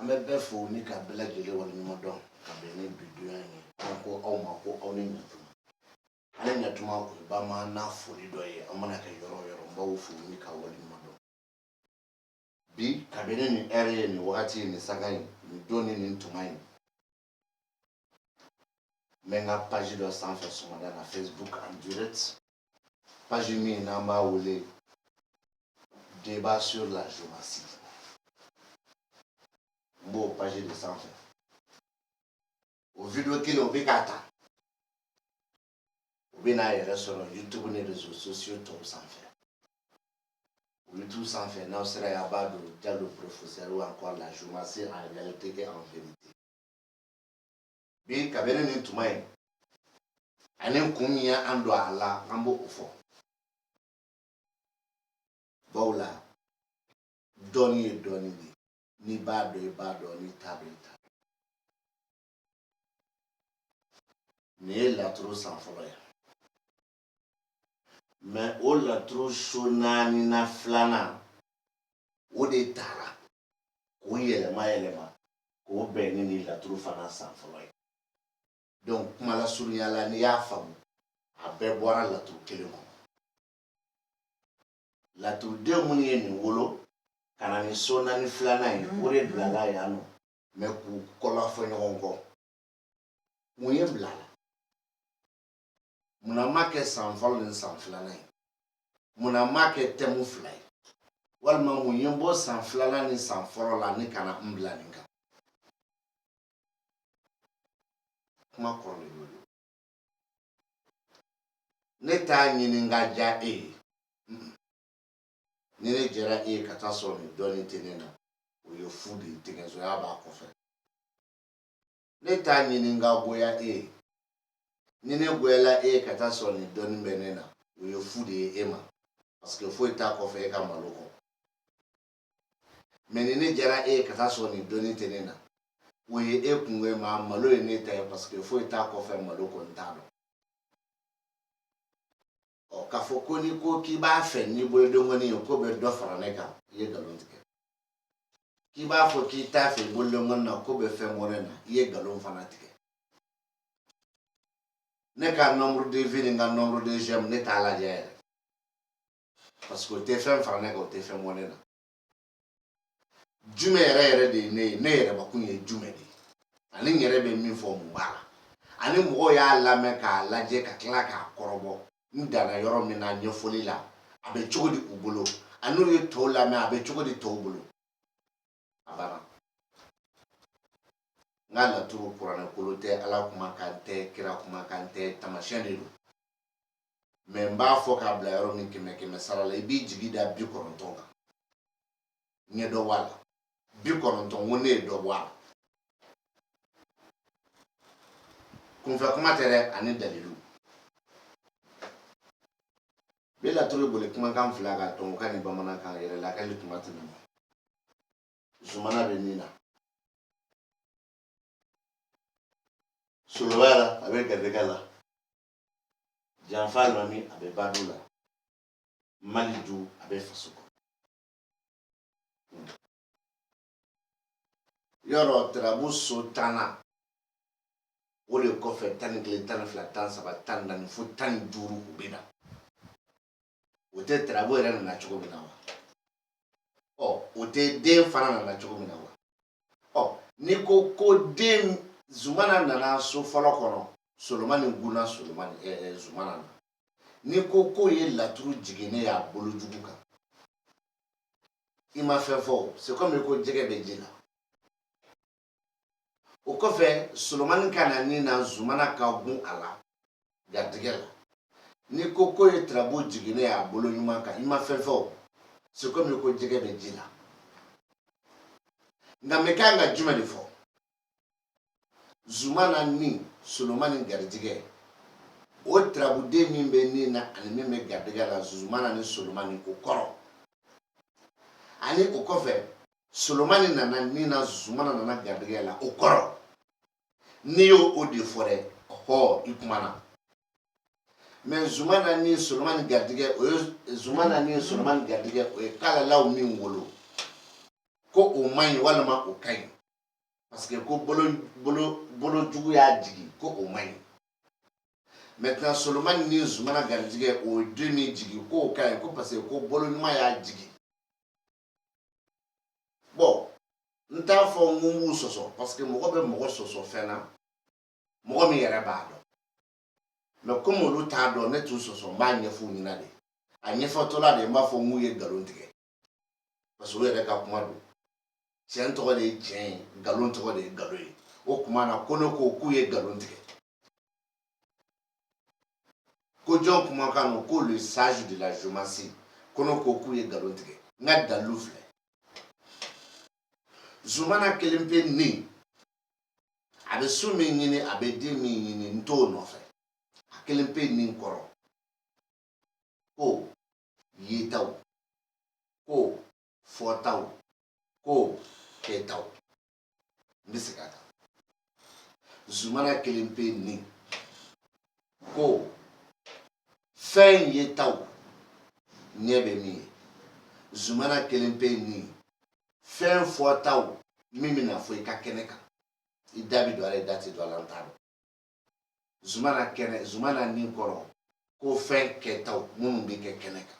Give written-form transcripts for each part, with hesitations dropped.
bɛ bɛ fo ni ka bɛɛ lajɛlen waleɲuman dɔn ka bɛn ni bi donya ye ko aw ma ko aw ni ɲatuma ale ɲatuma o ye bamaana foli dɔ ye an mana kɛ yɔrɔ o yɔrɔ n b'aw fo ni ka waleɲuman dɔn bi kabini nin ɛri ye nin wagati nin sanga in nin don ni nin tuma in n bɛ n ka page dɔ sanfɛ sɔgɔmada la Facebook en direct page min n'an b'a wele débat sur la géographie. Bon, page de sanfɛ o video kelen o bɛ k'a ta o bɛ n'a yɛrɛ sɔrɔ YouTube ni réseaux sociaux tɔw sanfɛ o YouTube sanfɛ n'aw sera yen a b'a don Diallo professeur ou encore la géographie en réalité et en vérité bi kabini nin tuma in ani kun min ye an don a la an b'o fɔ bawo la dɔɔni ye dɔɔni de n'i b'a dɔn i b'a dɔn n'i t'a dɔn i t'a dɔn nin ye laturu san fɔlɔ ye mais o laturu so naani na filanan o de taara k'o yɛlɛma k'o bɛn ni nin laturu fana san fɔlɔ ye donc kuma lasurunya la n'i y'a faamu a bɛɛ bɔra laturu kelen kɔnɔ laturuden minnu ye nin wolo ka na ni so naani filanan ye o de bilala yan nɔ mais k'u kɔlafɔ ɲɔgɔn kɔ mun ye bila la munna ma kɛ san fɔlɔ ni san filanan ye munna ma kɛ tɛmu fila ye walima mun ye bɔ san filanan ni san fɔlɔ la ni kana n bila nin kan kuma kɔrɔ de y'o ye ne t'a ɲini n ka diya e ye ni ne jɛra e ye ka taa sɔrɔ nin dɔɔni tɛ ne na o ye fu de ye tigɛzoya b'a kɔfɛ ne t'a ɲini n ka goya e ye ni ne goyala e ye ka taa sɔrɔ nin dɔɔni bɛ ne na o ye fu de ye e ma parce que foyi t'a kɔfɛ e ka malo kɔ mais ni ne jɛra e ye ka taa sɔrɔ nin dɔɔni tɛ ne na o ye e kungo ye ma malo ye ne ta ye parce que foyi t'a kɔfɛ malo kɔni t'a dɔn k'a fɔ ko n'i ko k'i b'a fɛ n'i bolodenkɔni ye ko bɛ dɔ fara ne kan i ye nkalon tigɛ k'i b'a fɔ k'i t'a fɛ i bolodenkɔni na ko bɛ fɛn bɔ ne na i ye nkalon fana tigɛ ne ka nombre de vie ni n ka nombre de j'aime ne t'a lajɛ yɛrɛ parce que o tɛ fɛn fara ne kan o tɛ fɛn bɔ ne na jumɛn yɛrɛ de ye ne ye ne yɛrɛbakun ye jumɛn de ye ani n yɛrɛ bɛ min fɔ mun b'a la ani mɔgɔw y'a lamɛn k'a lajɛ ka tila k'a kɔrɔbɔ n danna yɔrɔ min na ɲɛfɔli la a bɛ cogo di u bolo ani n'u ye tɔw lamɛn a bɛ cogo di tɔw bolo a banna n ka laturu kuranɛkolo tɛ ala kumakan tɛ kira kumakan tɛ tamasiyɛn de don mais n b'a fɔ k'a bila yɔrɔ min kɛmɛ sara la i b'i jigi da 90 kan n ye dɔ bɔ a la 90 ko ne ye dɔ bɔ a la kunfɛ kuma tɛ dɛ ani dalilu bɛ laturu boli kumakan fila ka tubabukan ni bamanankan yɛrɛ la k'ale tuma tɛmɛ ma zumana bɛ min na solobaya la a bɛ garijɛgɛ la janfa alimami a bɛ bado la maliju a bɛ faso kɔnɔ yɔrɔ tarabu so 10nan o de kɔfɛ 11 12 13 14 fo 15 u bɛ na o tɛ tarabu yɛrɛ nana cogo min na wa o tɛ den fana nana cogo min na wa ni ko ko den zumana nana so fɔlɔ kɔnɔ solomani guna zumana na ni ko ko ye laturu jiginnen y'a bolo jugu kan i ma fɛn fɔ c'est comme ko jɛgɛ bɛ ji la o kɔfɛ solomani ka na ni na zumana ka gun a la garijɛgɛ la ni ko ko ye tarabu jiginnen y'a bolo ɲuman kan i ma fɛn fɔ c'est comme ko jɛgɛ bɛ ji la nka mɛ kan ka jumɛn de fɔ zumana ni solomani garijɛgɛ o tarabuden min bɛ nin na ani min bɛ garijɛgɛ la zumana ni solomani o kɔrɔ ani o kɔfɛ solomani nana nin na zumana nana garijɛgɛ la o kɔrɔ n'i y'o de fɔ dɛ i kumana mais zumana ni solomani garijɛgɛ o ye zumana ni solomani garijɛgɛ o ye kalalaw min wolo ko o man ɲi walima o ka ɲi parce que ko bolo jugu y'a jigi ko o man ɲi. Maintenant Solomani ni Zumana garijigɛ o den min jigi ko o ka ɲi ko parce que ko bolo ɲuman y'a jigi. Bon n t'a fɔ n ko n b'u sɔsɔ parce que mɔgɔ bɛ mɔgɔ sɔsɔ fɛn na mɔgɔ min yɛrɛ b'a dɔn. Mais comme olu t'a dɔn ne t'u sɔsɔ n b'a ɲɛfɔ u ɲɛna de. A ɲɛfɔtɔla de n b'a fɔ n k'u ye nkalon tigɛ parce que o yɛrɛ ka kuma don. Tiɲɛ tɔgɔ de ye tiɲɛ ye nkalon tɔgɔ de ye nkalon ye. O tuma na ko ne ko k'u ye nkalon tigɛ. Ko jɔn kumakan no ko le sage de la géomancie ko ne ko k'u ye nkalon tigɛ. N ka dalilu filɛ. Zumana kelen pe nin a bɛ so min ɲini a bɛ den min ɲini n t'o nɔfɛ. A kelen pe nin kɔrɔ ko yetaw ko fɔtaw ko kɛtaw n bɛ segin a kan. Zumana kelen pe nin ko fɛn yetaw ɲɛ bɛ min ye. Zumana kelen pe nin fɛn fɔtaw min bɛna fɔ i ka kɛnɛ kan i da bɛ don a la i da tɛ don a la n t'a dɔn. Zumana nin kɔrɔ ko fɛn kɛtaw minnu bɛ kɛ kɛnɛ kan.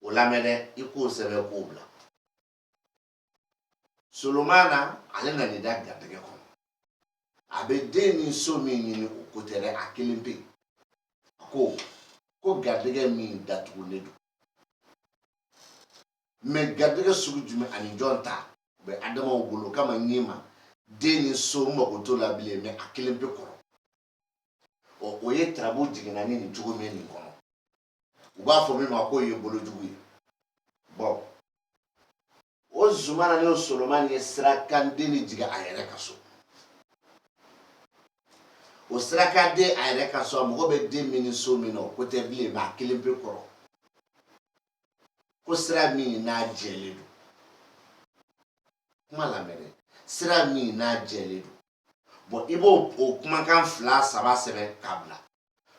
O lamɛn dɛ i k'o sɛbɛn k'o bila. Solomana ale nana i da garijɛgɛ kɔnɔ. A bɛ den ni so min ɲini o ko tɛ dɛ a kelen pe. A ko garijɛgɛ min datugulen don. Mais garijɛgɛ sugu jumɛn ani jɔn ta o bɛ adamaw bolo kama ɲɛ ma den ni so n mago t'o la bilen mais a kelen pe kɔrɔ. O ye tarabu jiginna ni nin cogo min nin kɔnɔ. U b'a fɔ min ma k'o ye bolojugu ye. Bon o Zumana ni o Solomani ye sirakan den de jigin a yɛrɛ ka so. O sirakan den a yɛrɛ ka so a mɔgɔ bɛ den min ni so min na o ko tɛ bilen mais a kelen pe kɔrɔ. Ko sira min n'a jɛlen don. Kuma lamɛn dɛ. Sira min n'a jɛlen don. Bon i b'o kumakan 2 3 sɛbɛn k'a bila.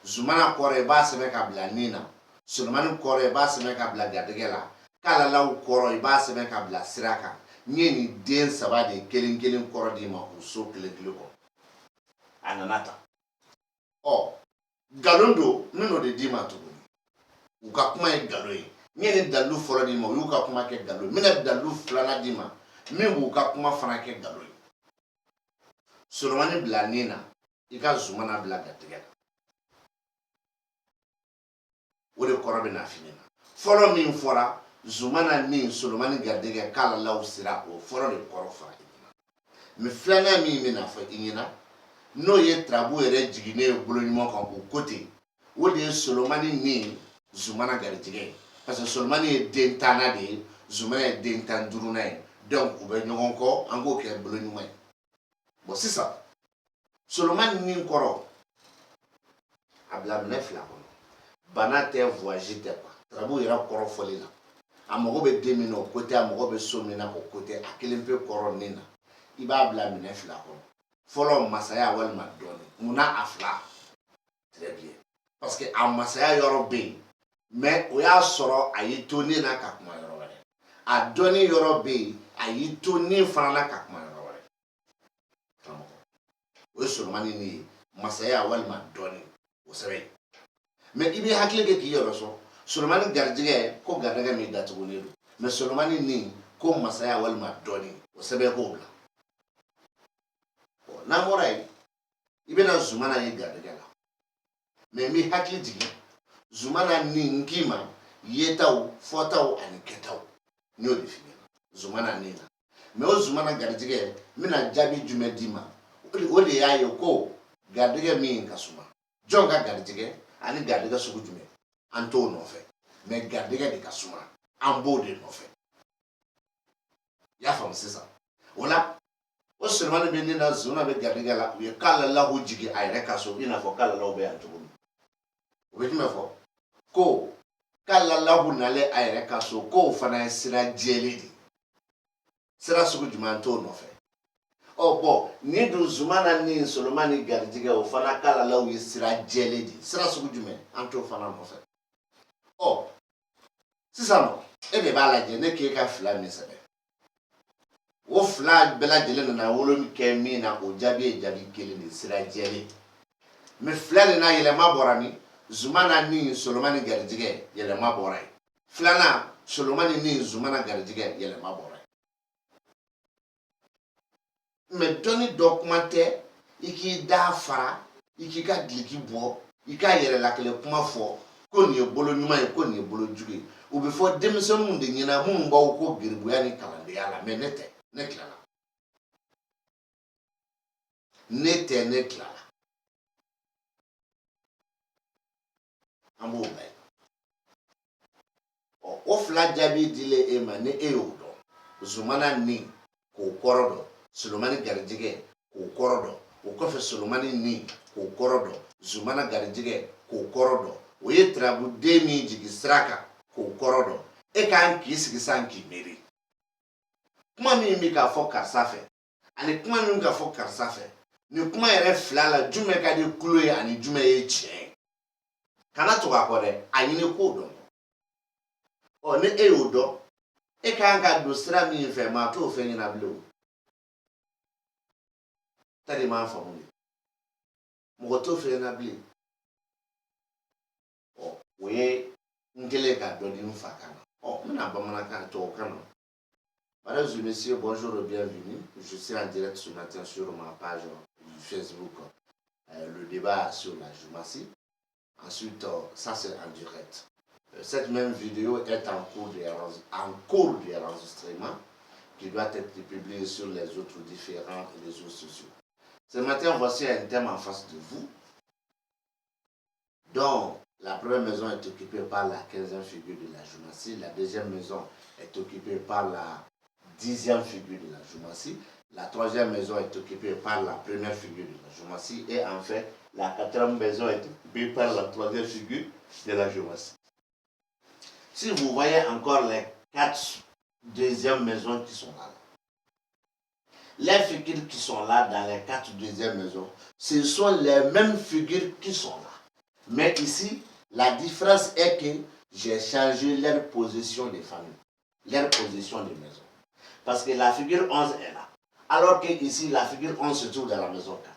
Zumana kɔrɔ i b'a sɛbɛn k'a bila nin na. Solomani kɔrɔ i b'a sɛbɛn k'a bila garijɛgɛ la. Kalalaw kɔrɔ i b'a sɛbɛn k'a bila sira kan. N ye nin den 3 de kelen kelen kɔrɔ di ma o so kelen kelen kɔnɔ. A nana ta. Nkalon don n bɛn'o de d'i ma tuguni. U ka kuma ye nkalon ye. N ye nin dalilu fɔlɔ d'i ma u y'u ka kuma kɛ nkalon ye. N bɛna dalilu 2nan d'i ma min b'u ka kuma fana kɛ nkalon ye. Solomani bila nin na i ka Zumana bila garijɛgɛ la. O de kɔrɔ bɛ na f'i ɲɛna. Fɔlɔ min fɔra Zumana ni Solomani garijɛgɛ kalalaw sera o fɔlɔ de kɔrɔ fara i ɲɛna. Mais 2nan min bɛna fɔ i ɲɛna n'o ye tarabu yɛrɛ jiginnen ye bolo ɲuman kan o ko ten o de ye Solomani ni Zumana garijɛgɛ ye. Parce que Solomani ye den 10nan de ye Zumana ye den 15nan ye. Donc u bɛ ɲɔgɔn kɔ an k'o kɛ bolo ɲuman ye. Bon sisan Solomani nin kɔrɔ a bila minɛ 2 kɔnɔ. Bana tɛ voyage tɛ quoi. Tarabu yɛrɛ kɔrɔ fɔli la. A mago bɛ den min na o ko tɛ a mago bɛ so min na o ko tɛ a kelen pe kɔrɔ nin na. I b'a bila minɛ 2 kɔnɔ. Fɔlɔ masaya walima dɔɔni. Munna a 2? Très bien. Parce que a masaya yɔrɔ bɛ yen mais o y'a sɔrɔ a y'i to nin na ka kuma yɔrɔ wɛrɛ. A dɔnni yɔrɔ bɛ yen a y'i to nin fana na ka kuma yɔrɔ wɛrɛ. O ye Solomani ni ye masaya walima dɔɔni o sɛbɛn. Mais i bɛ hakili kɛ k'i yɛrɛ sɔn. Solomani garijɛgɛ ko garijɛgɛ min datugulen don. Mais Solomani ni ko masaya walima dɔɔni o sɛbɛn k'o bila. N'an bɔra yen i bɛna Zumana ye garijɛgɛ la. Mais n bɛ hakili jigin Zumana ni n k'i ma yetaw fɔtaw ani kɛtaw n y'o de f'i ɲɛna. Zumana ni na. Mais o Zumana garijɛgɛ n bɛna jaabi jumɛn d'i ma o de y'a ye ko garijɛgɛ min ka suma. Jɔn ka garijɛgɛ ani garijɛgɛ sugu jumɛn an t'o nɔfɛ. Mais garijɛgɛ de ka suma an b'o de nɔfɛ. I y'a faamu sisan. O la o Solomani bɛ nin na Zumana bɛ garijɛgɛ la u ye kalalaw jigin a yɛrɛ ka so i n'a fɔ kalalaw bɛ yan cogo min. O bɛ jumɛn fɔ? Ko kalalaw nalen a yɛrɛ ka so k'o fana ye sira jɛlen de. Sira sugu jumɛn an t'o nɔfɛ. Bon ni dun Zumana ni Solomani garijɛgɛ o fana kalalaw ye sira jɛlen de. Sira sugu jumɛn an t'o fana nɔfɛ. Sisan nɔ e de b'a lajɛ ne k'e ka 2 min sɛbɛn. O fila bɛɛ lajɛlen nana wolo min kɛ min na o jaabi ye jaabi kelen de sira jɛlen mais fila de na yɛlɛma bɔra min Zumana ni Solomani garijɛgɛ yɛlɛma bɔra ye filanan Solomani ni Zumana garijɛgɛ yɛlɛma bɔra ye mais dɔnni dɔ kuma tɛ i k'i da fara i k'i ka giliki bɔ i ka yɛrɛlakɛlɛ kuma fɔ ko nin ye bolo ɲuman ye ko nin ye bolo jugu ye u bɛ fɔ denmisɛnninw de ɲɛna minnu b'aw ko geribuya ni kalandenya la mais ne tɛ ne tilala ne tɛ ne tilala an b'o bɛɛ o fila jaabi dilen e ma ni e y'o dɔn Zumana ni k'o kɔrɔ dɔn Solomani garijɛgɛ k'o kɔrɔ dɔn o kɔfɛ Solomani ni k'o kɔrɔ dɔn Zumana garijɛgɛ k'o kɔrɔ dɔn o ye turabuden min jigi sira kan k'o kɔrɔ dɔn e k'an k'i sigi san k'i miiri kuma min bɛ k'a fɔ karisa fɛ ani kuma min bɛ k'a fɔ karisa fɛ nin kuma yɛrɛ fila la jumɛn ka di kulo ye ani jumɛn ye tiɲɛ ye kana to k'a kɔ dɛ a ɲini k'o dɔn ni e y'o dɔn e k'an ka don sira min fɛ maa t'o fɛn ɲɛna bilen o tari m'a faamu de mɔgɔ t'o fɛn ɲɛna bilen o ye n kɛlen ka dɔ di n fa kan na n bɛna bamanankan tubabukan na. Madame et messieurs, bonjour et bienvenue. Je suis en direct ce matin sur ma page Facebook, le débat sur la Djomassi. Ensuite, ça c'est en direct. Cette même vidéo est en cours d'enregistrement qui doit être publiée sur les autres différents réseaux sociaux. Ce matin, voici un thème en face de vous, dont la première maison est occupée par la 15e figure de la Djomassi, la deuxième maison est occupée par la 10e figure de la Djomassi, la troisième maison est occupée par la première figure de la Djomassi et enfin la quatrième maison est occupée par la troisième figure de la Djomassi. Si vous voyez encore les 4 deuxièmes maisons qui sont là, les figures qui sont là dans les 4 deuxièmes maisons, ce sont les mêmes figures qui sont là. Mais ici, la différence est que j'ai changé leur position de famille, leur position de maison. Parce que la figure 11 est là. Alors que ici, la figure 11 se trouve dans la maison 4.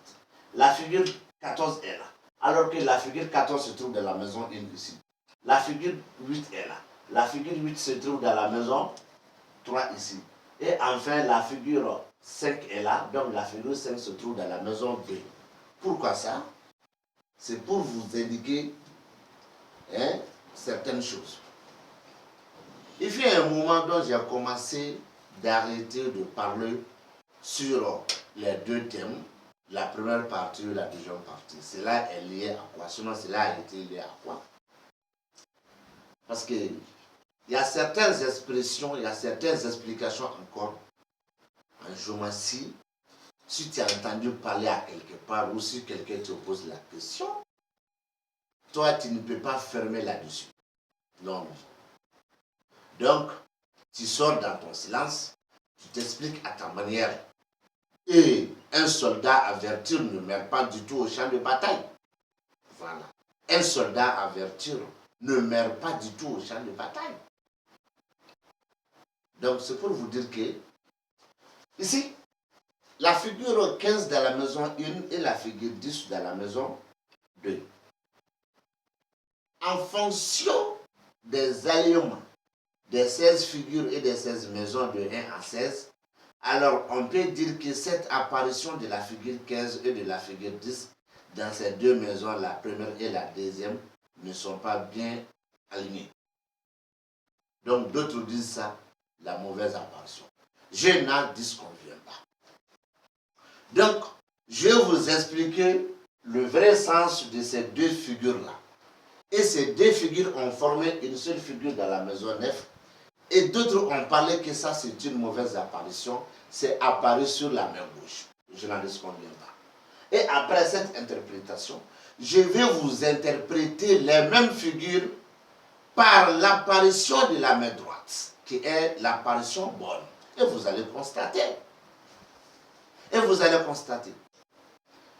La figure 14 est là. Alors que la figure 14 se trouve dans la maison 1 ici. La figure 8 est là. La figure 8 se trouve dans la maison 3 ici. Et enfin, la figure 5 est là. Donc la figure 5 se trouve dans la maison 2. Pourquoi ça? C'est pour vous indiquer certaines choses. Il y a un moment dont j'ai commencé d'arrêter de parler sur les deux thèmes, la première partie et la deuxième partie. Cela est lié à quoi? Sinon, cela a été lié à quoi? Parce que il y a certaines expressions, il y a certaines explications encore en Djomassi. Si tu as entendu parler à quelque part ou si quelqu'un te pose la question, toi, tu ne peux pas fermer là-dessus. Non. Donc, tu sors dans ton silence, tu t'expliques à ta manière. Et un soldat averti ne meurt pas du tout au champ de bataille. Voilà. Un soldat averti ne meurt pas du tout au champ de bataille. Donc, c'est pour vous dire que, ici, la figure 15 dans la maison 1 et la figure 10 dans la maison 2. En fonction des alignements des 16 figures et des 16 maisons de 1 à 16, alors on peut dire que cette apparition de la figure 15 et de la figure 10 dans ces deux maisons, la première et la deuxième, ne sont pas bien alignées. Donc d'autres disent ça, la mauvaise apparition. Je n'en disconviens pas. Donc, je vais vous expliquer le vrai sens de ces deux figures-là. Et ces deux figures ont formé une seule figure dans la maison 9. Et d'autres ont parlé que ça c'est une mauvaise apparition. C'est apparu sur la main gauche. Je n'en disconviens pas. Et après cette interprétation, je vais vous interpréter les mêmes figures par l'apparition de la main droite, qui est l'apparition bonne. Et vous allez constater.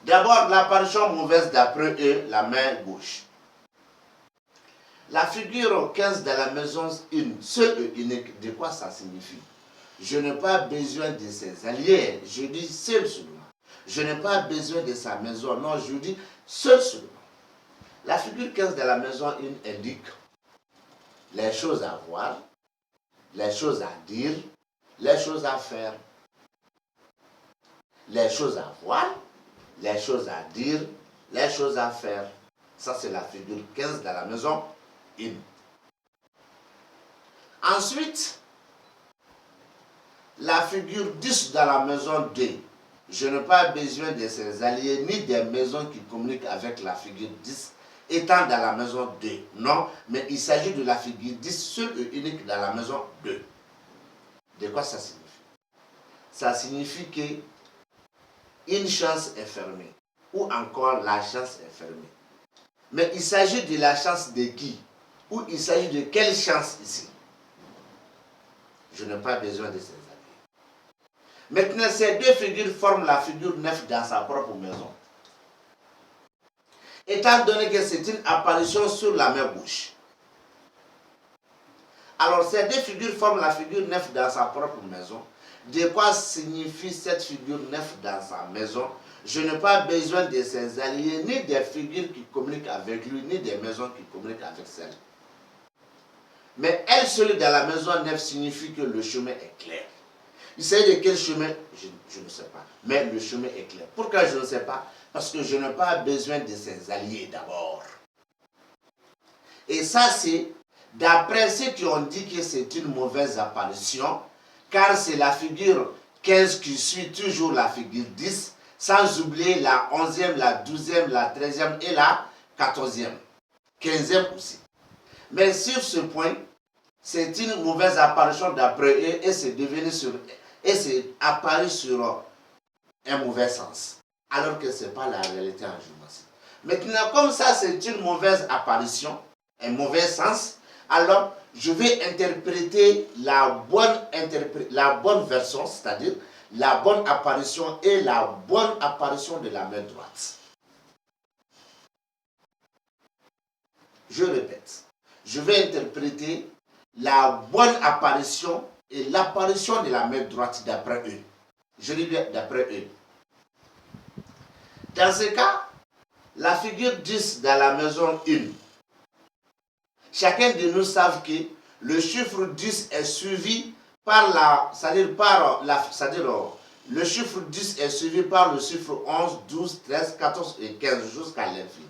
D'abord, l'apparition mauvaise d'après eux, la main gauche. La figure 15 de la maison 1, seule et unique, de quoi ça signifie? Je n'ai pas besoin de ses alliés. Je dis seul seulement. Je n'ai pas besoin de sa maison. Non, je dis seul seulement. La figure 15 de la maison 1 indique les choses à voir, les choses à dire, les choses à faire. Les choses à voir, les choses à dire, les choses à faire. Ça, c'est la figure 15 de la maison 1. Ensuite, la figure 10 dans la maison 2. Je n'ai pas besoin de ses alliés ni des maisons qui communiquent avec la figure 10 étant dans la maison 2. Non, mais il s'agit de la figure 10 seule et unique dans la maison 2. De quoi ça signifie? Ça signifie que une chance est fermée ou encore la chance est fermée. Mais il s'agit de la chance de qui? Ou il s'agit de quelle chance ici? Je n'ai pas besoin de ces alliés. Maintenant, ces deux figures forment la figure 9 dans sa propre maison. Étant donné que c'est une apparition sur la main gauche. Alors, ces deux figures forment la figure 9 dans sa propre maison. De quoi signifie cette figure 9 dans sa maison? Je n'ai pas besoin de ses alliés, ni des figures qui communiquent avec lui, ni des maisons qui communiquent avec celles. Mais elle seule dans la maison 9 signifie que le chemin est clair. Il s'agit de quel chemin? Je ne sais pas. Mais le chemin est clair. Pourquoi je ne sais pas? Parce que je n'ai pas besoin de ses alliés d'abord. Et ça, c'est d'après ceux qui ont dit que c'est une mauvaise apparition, car c'est la figure 15 qui suit toujours la figure 10, sans oublier la 11e, la 12e, la 13e et la 14e, 15e aussi. Mais sur ce point, c'est une mauvaise apparition d'après eux et c'est apparu sur un mauvais sens, alors que ce n'est pas la réalité en géométrie. Maintenant, comme ça c'est une mauvaise apparition, un mauvais sens, alors je vais interpréter la bonne version, c'est-à-dire la bonne apparition et la bonne apparition de la main droite. Je répète, je vais interpréter la bonne apparition et l'apparition de la main droite d'après eux. Je dis bien d'après eux. Dans ce cas, la figure 10 dans la maison 1, chacun de nous savent que le chiffre 10 est suivi par le chiffre 10 est suivi par le chiffre 11, 12, 13, 14 et 15 jusqu'à l'infini.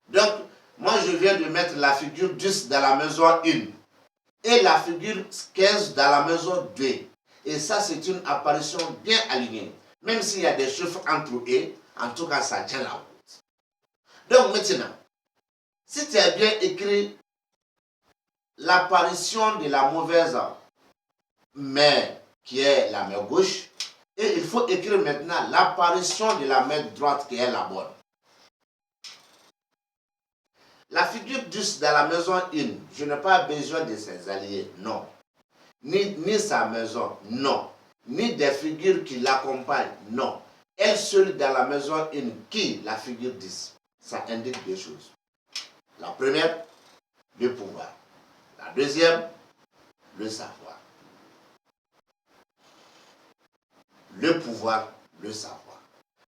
Donc, moi je viens de mettre la figure 10 dans la maison 1 et la figure 15 dans la maison 2. Et ça, c'est une apparition bien alignée. Même s'il y a des chiffres entre eux, en tout cas, ça tient la route. Donc maintenant, si tu as bien écrit l'apparition de la mauvaise main qui est la main gauche, et il faut écrire maintenant l'apparition de la main droite qui est la bonne. La figure 10 dans la maison 1, je n'ai pas besoin de ses alliés, non. Ni sa maison, non. Ni des figures qui l'accompagnent, non. Elle seule dans la maison 1, qui, la figure 10, ça indique deux choses. La première, le pouvoir. La deuxième, le savoir. Le pouvoir, le savoir.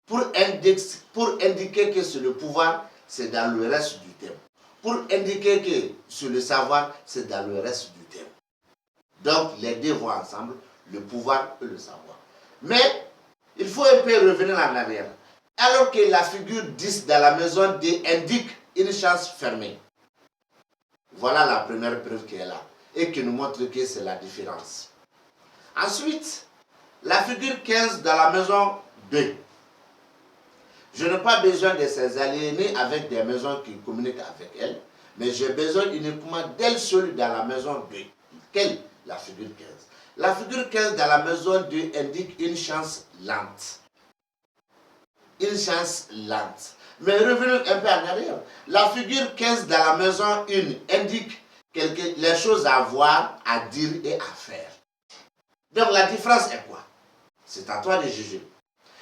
Pour indiquer que c'est le pouvoir, c'est dans le reste du thème. Pour indiquer que c'est le savoir, c'est dans le reste du thème. Donc, les deux vont ensemble, le pouvoir et le savoir. Mais, il faut un peu revenir en arrière. Alors que la figure 10 dans la maison D indique une chance fermée. Voilà la première preuve qui est là et qui nous montre que c'est la différence. Ensuite, la figure 15 dans la maison 2. Je n'ai pas besoin de ses alliés ni avec des maisons qui communiquent avec elle, mais j'ai besoin uniquement d'elle seule dans la maison 2. Quelle? La figure 15. La figure 15 dans la maison 2 indique une chance lente. Une chance lente. Mais revenons un peu en arrière. La figure 15 dans la maison 1 indique les choses à voir, à dire et à faire. Donc la différence est quoi? C'est à toi de juger.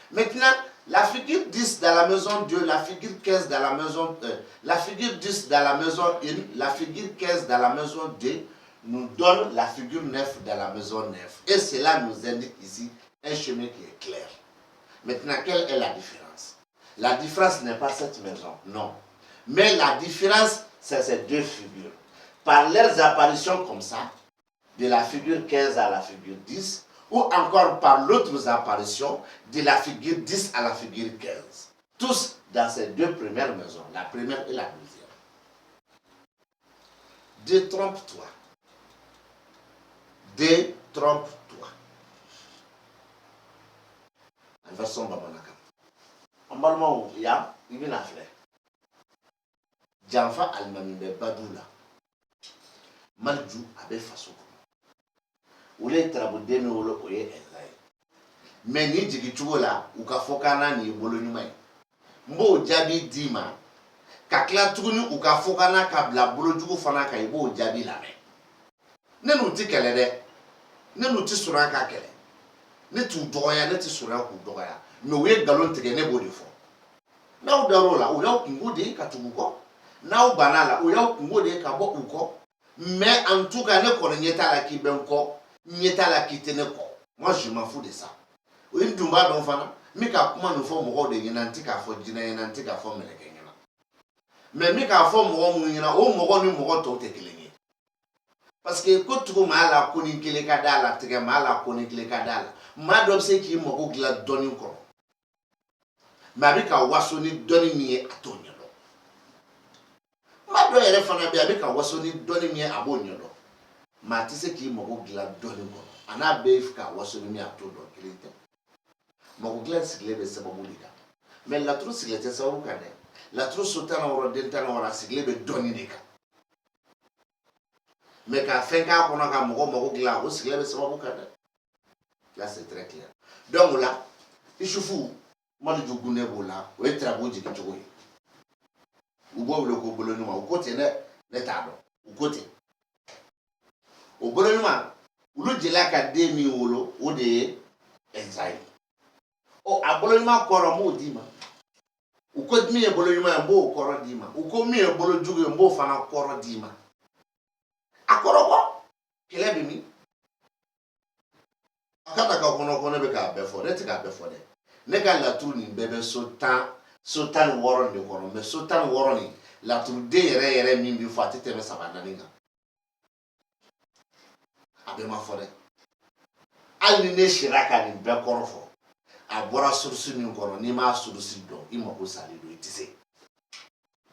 Maintenant, la figure 10 dans la maison 2, la figure 15 dans la maison 1, la figure 10 dans la maison 1, la figure 15 dans la maison 2 nous donne la figure 9 dans la maison 9. Et cela nous indique ici un chemin qui est clair. Maintenant, quelle est la différence? La différence n'est pas cette maison, non. Mais la différence, c'est ces deux figures. Par leurs apparitions comme ça, de la figure 15 à la figure 10, ou encore par l'autre apparition, de la figure 10 à la figure 15. Tous dans ces deux premières maisons, la première et la deuxième. Détrompe-toi. Détrompe-toi. En version Bamanaka. En Balmao, il y a une affaire. Janfa Almamimbe Badoula. Malju abe faso. Ule trabudemi wolo oye ezai. Mais ni jigi chugola ukafokana ni bolo nyuma. Mbo jabi dima. Kakla tuguni ukafokana kabla bolo jugo fana ka ibo jabi lame. Nenu ti kele de. Nenu ti sura ka kele. Ne tu doya ne ti sura ku doya. Me we galon tege ne bodi fo. Na udarola uya kungode ka tuguko. Na ubanala uya kungode ka bo uko. Mais en tout cas ne kono nyeta la ki benko. Nyeta la ki teneko. Moi je m'en fous de ça. Une dumba don fana. Mika kuma no fo mo de nyinanti ka fo jina nyinanti ka fo meleke nyina. Mais mika fo mo mu nyina o mo ni mo to te kelenye. Parce que ko tugo mala ko ni kele ka dala tege mala ko ni kele ka dala. Ma do se ki mo ko gla doni ko. Ma bika waso ni doni mi atonyo do. Ma do ere fana bi abika waso ni doni mi abonyo do. Ma ti se ki mo ko gla doni ko. Ana be fika waso ni mi atodo kelente. Maguglan siglebe sababu lida. Mais la tru siglete sababu kane. La tru sotana woro dentana wora siglebe doni dika. Mais ka fenka kono ka maguglan o siglebe sababu kane. Là c'est très clair. Donc là, il faut mali jugune bola, o etrabo jiki chogo. Ubo le ko bolo nyuma, o kote ne tado. O kote. O bolo nyuma, ulo jela ka demi wolo o de enzai. O abolo nyuma koro mo dima. Uko mi e bolo nyuma mbo koro dima. Uko mi e bolo jugo mbo fana koro dima. Akoro ko kele mi. Akata ka kono be ka befo, ne ti ka befo de. Ne ka la tour ni bebe sultan woro ni kono, mais sultan woro ni la tour de yere mi bi fo atete me sabana ninga. Abe ma fo de. Al ni ne shiraka ni be koro fo. Abora sursu min kono ni ma sursu do imo ko sali do itise.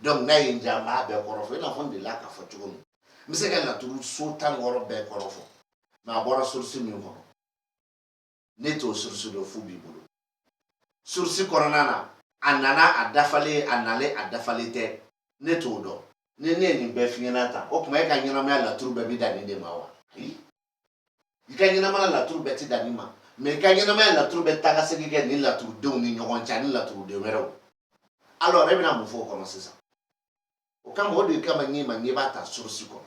Donc na yinja ma be koro fo na fon de la ka fo chugo. Mi se ka la tour sultan woro be koro fo. Ma abora sursu min kono. Neto sursu do fu bibulu. Sursu koronana anana adafale anale adafale te neto do. Ne ni be finyana ta. O kuma e ka nyina ma la tour be bi dani de mawa. I ka nyina ma la tour be ti dani ma. Mais quand il y a la troupe est tagassée, ni la troupe de ni ni la troupe de mero. Alors, il y a un faut commencer ça. Au cas où il y a un ni bata sur ce qu'on.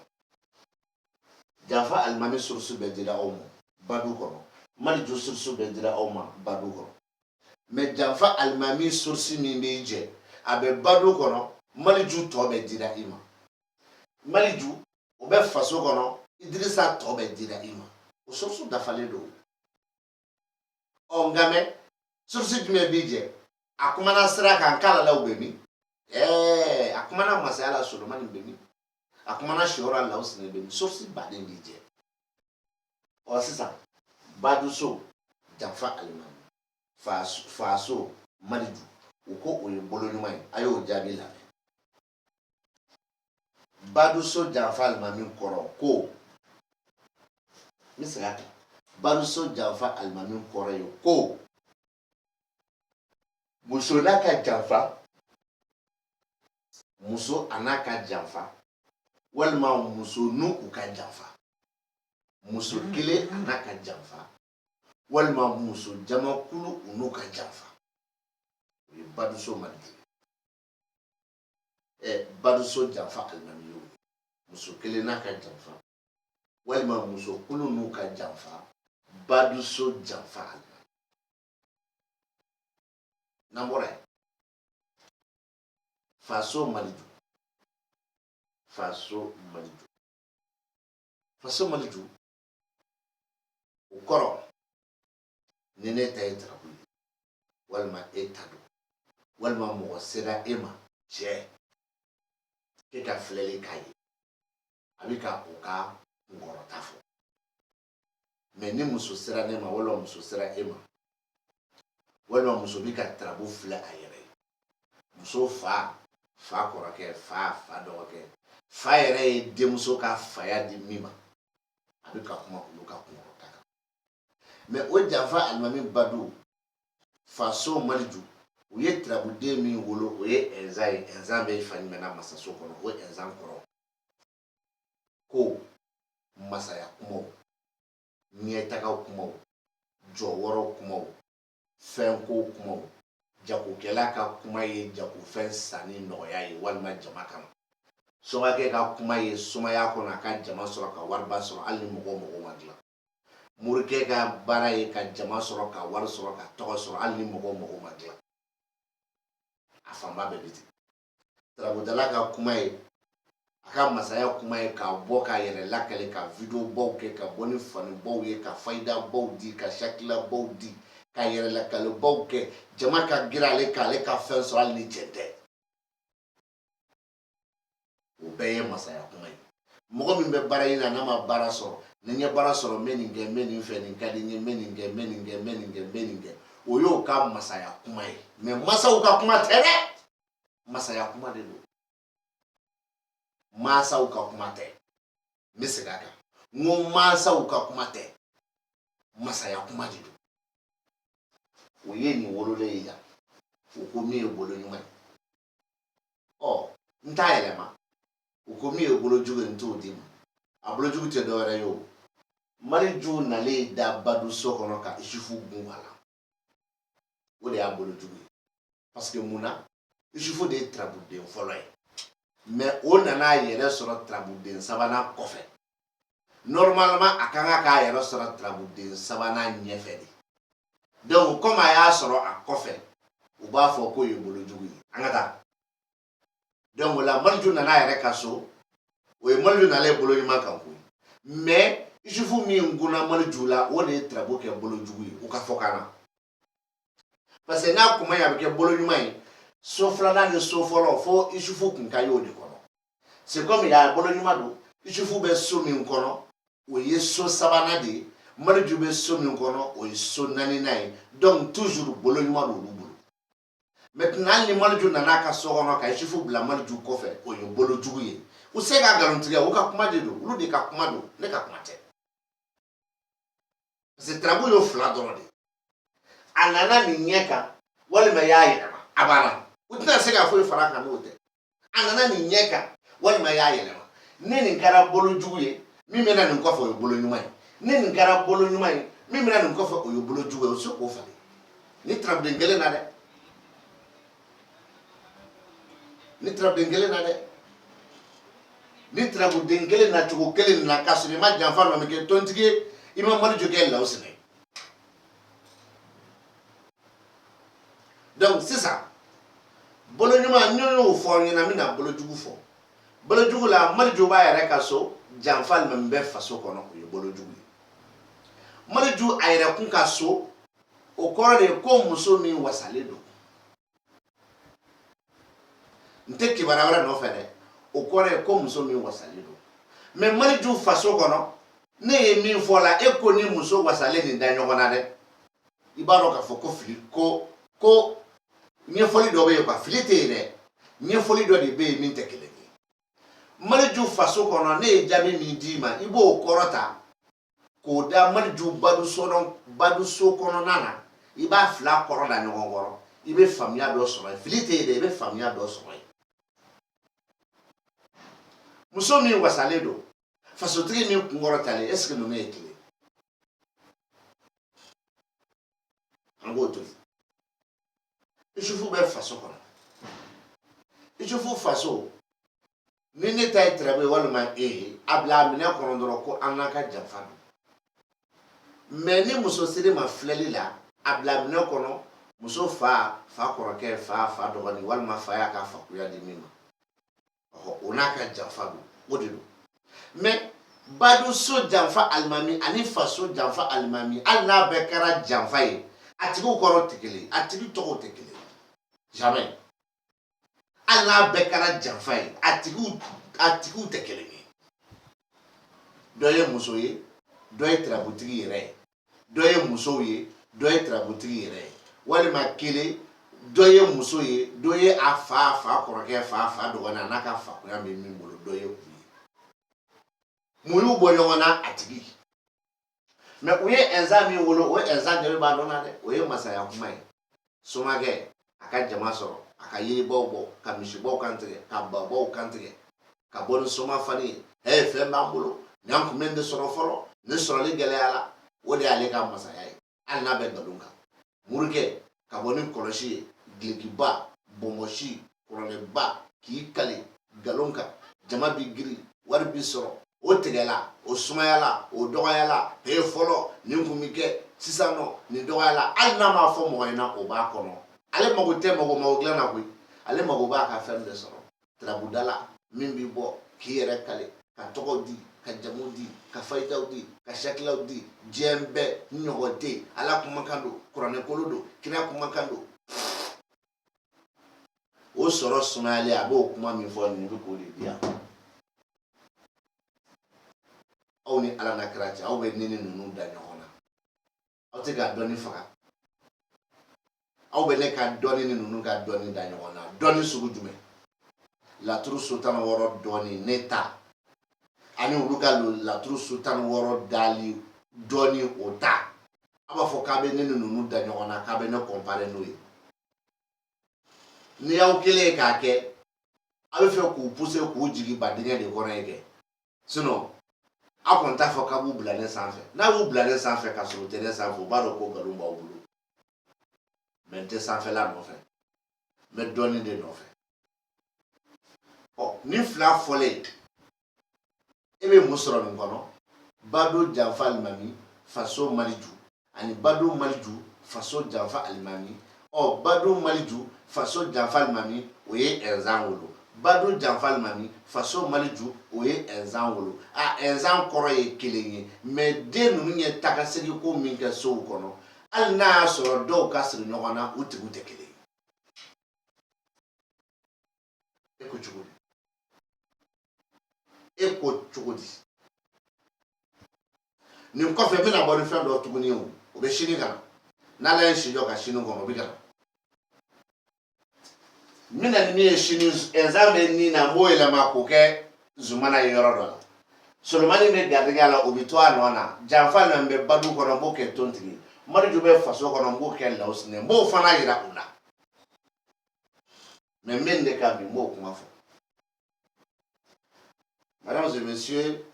Jafa almami sur ce bedira omo, badou kono. Mali sur ce bedira oma, badou kono. Mais Jafa almami sur ce mimbeje, abe badou kono, mali to bedira ima. Mali obe faso kono, idrissa to bedira ima. Au sur dafale do. Ongame sursi jume bije akumana sira kan kala la ubemi akumana masala solomani bemi akumana shora la usine bemi sursi baden bije o sisa baduso jafa alimani faso malidu uko oye bolo nyuma ayo jabi la baduso jafa alimani koro ko misaka baruso janfa almamin koreyo ko muso naka janfa muso anaka janfa walma muso nu uka janfa muso kile anaka janfa walma muso jama kulu unuka janfa baruso mandi baruso janfa almamin muso kile naka janfa walma muso kulu nuka janfa baduso janfa namore faso malidu faso maliju o kɔrɔ ni ne ta ye tarabu ye walima e ta don walima mɔgɔ sera e ma cɛ e ka filɛli k'a ye a bɛ ka o ka ngɔrɔta fɔ mɛ ni muso sera ne ma walima muso sera e ma walima muso bɛ ka tarabu filɛ a yɛrɛ ye muso fa kɔrɔkɛ fa dɔgɔkɛ fa yɛrɛ ye denmuso ka faya di min ma a bɛ ka kuma olu ka kunkɔrɔta kan mɛ o janfa alimami badu faso maliju u ye tarabuden min wolo o ye ɛnzan ye ɛnzan bɛ fa ɲumɛnna masaso kɔnɔ o ɛnzan kɔrɔ ko masaya kumaw ɲɛtagaw kumaw jɔwɔrɔ kumaw fɛnko kumaw jagokɛla ka kuma ye jagofɛn sanni nɔgɔya ye walima jama kama sɔngakɛ ka kuma ye sumaya kɔnɔ a ka jama sɔrɔ ka wariba sɔrɔ hali ni mɔgɔ ma dilan morikɛ ka baara ye ka jama sɔrɔ ka wari sɔrɔ ka tɔgɔ sɔrɔ hali ni mɔgɔ ma dilan a fanba bɛɛ bi ten tarabudala ka kuma ye a ka masaya kuma ye ka bɔ k'a yɛrɛ lakale ka video baw kɛ ka bɔ ni fani baw ye ka fayida baw di ka shakila baw di ka yɛrɛ lakale baw kɛ jama ka gira ale k'ale ka fɛn sɔrɔ hali ni cɛ tɛ o bɛɛ ye masaya kuma ye mɔgɔ min bɛ baara ɲini n'a ma baara sɔrɔ ni n ye baara sɔrɔ n bɛ nin kɛ n bɛ nin fɛ nin ka di n ye n bɛ nin kɛ n bɛ nin kɛ n bɛ nin kɛ n bɛ nin kɛ o y'o ka masaya kuma ye mɛ masaw ka kuma tɛ dɛ masaya kuma de don masaw ka kuma tɛ n bɛ segin a kan n ko masaw ka kuma tɛ masaya kuma de don o ye nin wololen ye yan o ko min ye bolo ɲuman ye ɔ n t'a yɛlɛma o ko min ye bolo jugu ye n t'o d'i ma a bolo jugu tɛ dɔwɛrɛ ye o maliju nalen da badu so kɔnɔ ka isufu gun a la o de y'a bolo jugu ye parce que mun na isufu de ye tarabuden fɔlɔ ye mɛ o nana yɛrɛ sɔrɔ tarabuden sabanan kɔfɛ normalement a kan ka k'a yɛrɛ sɔrɔ tarabuden sabanan ɲɛfɛ de donc comme a y'a sɔrɔ a kɔfɛ u b'a fɔ k'o ye bolo jugu ye an ka taa donc o la maliju nana yɛrɛ ka so o ye maliju nalen bolo ɲuman kan koyi mais isufu min gunna maliju la o de ye tarabu kɛ bolo jugu ye o ka fɔ kan na parce que n'a kuma ye a bɛ kɛ bolo ɲuman ye so filanan ni so fɔlɔ fo isufu kun ka ye o de kɔnɔ c'est comme ya bolo ɲuman don isufu bɛ so min kɔnɔ o ye so sabanan de ye maliju bɛ so min kɔnɔ o ye so naaninan ye donc toujours bolo ɲuman don olu bolo maintenant hali ni maliju nana ka so kɔnɔ ka isufu bila maliju kɔfɛ o ye bolo jugu ye u se ka nkalon tigɛ o ka kuma de don olu de ka kuma don ne ka kuma tɛ parce que tarabu y'o fila dɔrɔn de a nana nin ɲɛ kan walima y'a yɛlɛma a banna u tɛna se ka foyi fara kan n'o tɛ a nana nin ɲɛ kan walima y'a yɛlɛma ni nin kɛra bolo jugu ye min bɛna nin kɔfɛ o ye bolo ɲuman ye ni nin kɛra bolo ɲuman ye min bɛna nin kɔfɛ o ye bolo jugu ye o se k'o falen ni tarabuden kelen na dɛ ni tarabuden kelen na dɛ ni tarabuden kelen na cogo kelen na k'a sɔrɔ i ma janfa nɔ min kɛ tontigi ye i ma maliju kɛ law sɛnɛ donc sisan bolo ɲuman n y'o fɔ aw ɲɛna n bɛna bolo jugu fɔ bolo jugu la maliju b'a yɛrɛ ka so janfa min bɛ faso kɔnɔ o ye bolo jugu ye maliju a yɛrɛ kun ka so o kɔrɔ de ye ko muso min wasalen don n tɛ kibaruya wɛrɛ nɔfɛ dɛ o kɔrɔ ye ko muso min wasalen don mais maliju faso kɔnɔ ne ye min fɔ la e ko ni muso wasalen nin da ɲɔgɔn na dɛ i b'a dɔn k'a fɔ ko fili ko ɲɛfɔli dɔ bɛ yen quoi fili tɛ yen dɛ ɲɛfɔli dɔ de bɛ yen min tɛ kelen ye maliju faso kɔnɔ ne ye jaabi min d'i ma i b'o kɔrɔ ta k'o da maliju baduso kɔnɔna na i b'a fila kɔrɔ da ɲɔgɔn kɔrɔ i bɛ faamuya dɔ sɔrɔ yen fili tɛ yen dɛ i bɛ faamuya dɔ sɔrɔ yen muso min wasalen don fasotigi min kunkɔrɔtalen est ce que ninnu ye kelen an k'o to yen isufu bɛ faso kɔnɔ isufu faso ni ne ta ye tarabu ye walima e ye a bila a minɛ kɔnɔ dɔrɔn ko an n'a ka janfa don mais ni muso siri ma filɛli la a bila a minɛ kɔnɔ muso fa kɔrɔkɛ fa dɔgɔnin walima fa y'a ka fakuya di min ma o n'a ka janfa don o de don mais badu so janfa alimami ani faso janfa alimami hali n'a bɛɛ kɛra janfa ye a tigiw kɔrɔ tɛ kelen a tigi tɔgɔw tɛ kelen jamais hali n'a bɛɛ kɛra janfa ye a tigiw tɛ kelen ye dɔ ye muso ye dɔ ye tirabutigi yɛrɛ ye dɔ ye musow ye dɔ ye tirabutigi yɛrɛ ye walima kelen dɔ ye muso ye dɔ ye a fa kɔrɔkɛ fa dɔgɔnin a n'a ka fakuya bɛ min bolo dɔ ye u ye mun y'u bɔ ɲɔgɔn na a tigi mais u ye ɛnzan min wolo o ɛnzan de b'a dɔn na dɛ o ye masaya kuma ye somakɛ a ka jama sɔrɔ a ka yiribaw bɔ ka misibaw kantigɛ ka babaw kantigɛ ka bɔ ni soma fani ye fɛn b'an bolo nin an kun bɛ nin sɔrɔ fɔlɔ nin sɔrɔli gɛlɛyara o de y'ale ka masaya ye hali n'a bɛ nkalon kan murukɛ ka bɔ ni kɔlɔsi ye gilikiba bɔnbɔsi kɔrɔlɛba k'i kale nkalon kan jama bi giri wari bi sɔrɔ o tigɛla o sumayala o dɔgɔyala fɔlɔ nin kun bi kɛ sisan nɔ nin dɔgɔyala hali n'a m'a fɔ mɔgɔ ɲɛna o b'a kɔnɔ ale mago tɛ mago dilan na koyi ale mago b'a ka fɛn de sɔrɔ tirabudala min bi bɔ k'i yɛrɛ kale ka tɔgɔ di ka jamu di ka fayitaw di ka sakilaw di diɲɛ bɛɛ ɲɔgɔn tɛ ala kumakan don kuranɛkolo don kira kumakan don o sɔrɔ sumayalen a b'o kuma min fɔ nin bɛ k'o de di yan aw ni ala na kira cɛ aw bɛ ne ni ninnu da ɲɔgɔn na aw tɛ ka dɔnni faga aw bɛ ne ka dɔnni ni ninnu ka dɔnni da ɲɔgɔn na dɔnni sugu jumɛn laturu so 16 dɔnni ne ta ani olu ka laturu so 16 dali dɔnni o ta a b'a fɔ k'a bɛ ne ni ninnu da ɲɔgɔn na k'a bɛ ne comparer n'o ye ni y'aw kelen ye k'a kɛ a bɛ fɛ k'u pousser k'u jigin badingɛ de kɔnɔ ye kɛ sinon a kɔni t'a fɔ k'a b'u bila ne sanfɛ n'a b'u bila ne sanfɛ ka sɔrɔ u tɛ ne sanfɛ u b'a dɔn ko nkalon b'aw bolo mais n tɛ sanfɛla nɔfɛ n bɛ dɔnni de nɔfɛ ni fila fɔlen e bɛ mun sɔrɔ nin kɔnɔ bado janfa alimami faso maliju ani bado maliju faso janfa alimami bado maliju faso janfa alimami o ye ɛnzan wolo bado janfa alimami faso maliju o ye ɛnzan wolo ɛnzan kɔrɔ ye kelen ye mais den ninnu ye tagasegi ko min kɛ sow kɔnɔ hali n'a y'a sɔrɔ dɔw ka siri ɲɔgɔn na u tigiw tɛ kelen ye e ko cogo di e ko cogo di nin kɔfɛ n bɛna bɔ ni fɛn dɔ tuguni o bɛ sini ka na n'ala ye si jɔ ka sini kɔnɔ o bɛ ka na n bɛna ni min ye sini ɛnzan bɛ nin na n b'o yɛlɛma k'o kɛ zumana ye yɔrɔ dɔ la solomani bɛ garijɛgɛ la o bɛ to a nɔ na janfa na n bɛ badu kɔnɔ n b'o kɛ tontigi mariju bɛ faso kɔnɔ n b'o kɛ lawusinɛ n b'o fana yira u la mais n bɛ nin de kan bi n b'o kuma fɔ mesdames et messieurs.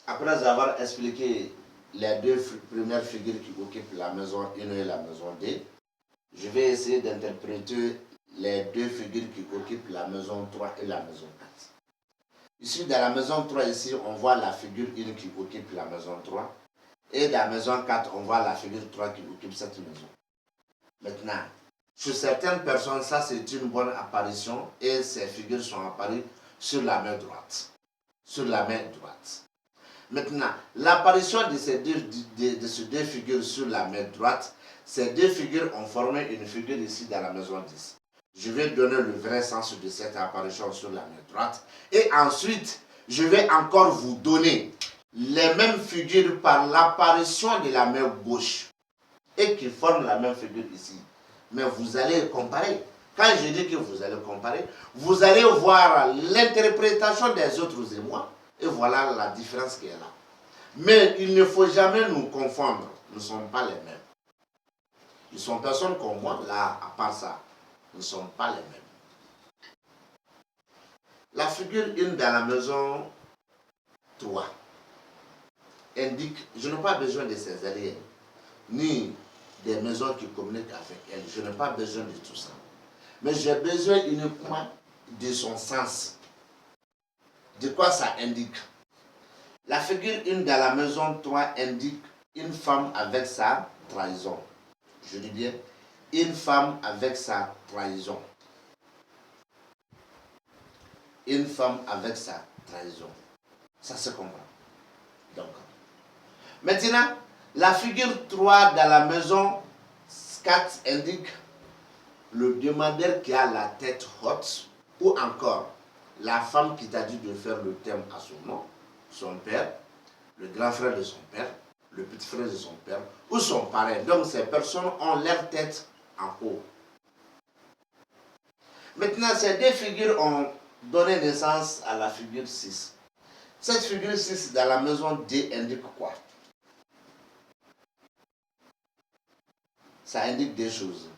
Après avoir expliqué les deux premières figures qui occupent la maison 1 et la maison 2, je vais essayer d'interpréter les deux figures qui occupent la maison 3 et la maison 4. Ici, dans la maison 3, ici, on voit la figure 1 qui occupe la maison 3. Et dans la maison 4, on voit la figure 3 qui occupe cette maison. Maintenant, sur certaines personnes, ça c'est une bonne apparition et ces figures sont apparues sur la main droite. Sur la main droite. Maintenant, l'apparition de ces deux figures sur la main droite, ces deux figures ont formé une figure ici dans la maison 10. Je vais donner le vrai sens de cette apparition sur la main droite. Et ensuite, je vais encore vous donner les mêmes figures par l'apparition de la main gauche. Et qui forment la même figure ici. Mais vous allez comparer. Quand je dis que vous allez comparer, vous allez voir l'interprétation des autres émois. Et voilà la différence qui est là. Mais il ne faut jamais nous confondre. Nous ne sommes pas les mêmes. Ils sont personnes comme moi, là, à part ça. Nous ne sommes pas les mêmes. La figure 1 dans la maison 3 indique, je n'ai pas besoin de ces alliés, ni des maisons qui communiquent avec elle. Je n'ai pas besoin de tout ça. Mais j'ai besoin uniquement de son sens. De quoi ça indique? La figure 1 dans la maison 3 indique une femme avec sa trahison. Je dis bien, une femme avec sa trahison. Une femme avec sa trahison. Ça se comprend. Donc, maintenant, la figure 3 dans la maison 4 indique le demandeur qui a la tête haute, ou encore la femme qui t'a dit de faire le thème à son nom, son père, le grand frère de son père, le petit frère de son père, ou son parrain. Donc ces personnes ont leur tête en haut. Maintenant, ces deux figures ont donné naissance à la figure 6. Cette figure 6 dans la maison D indique quoi? Ça indique des choses.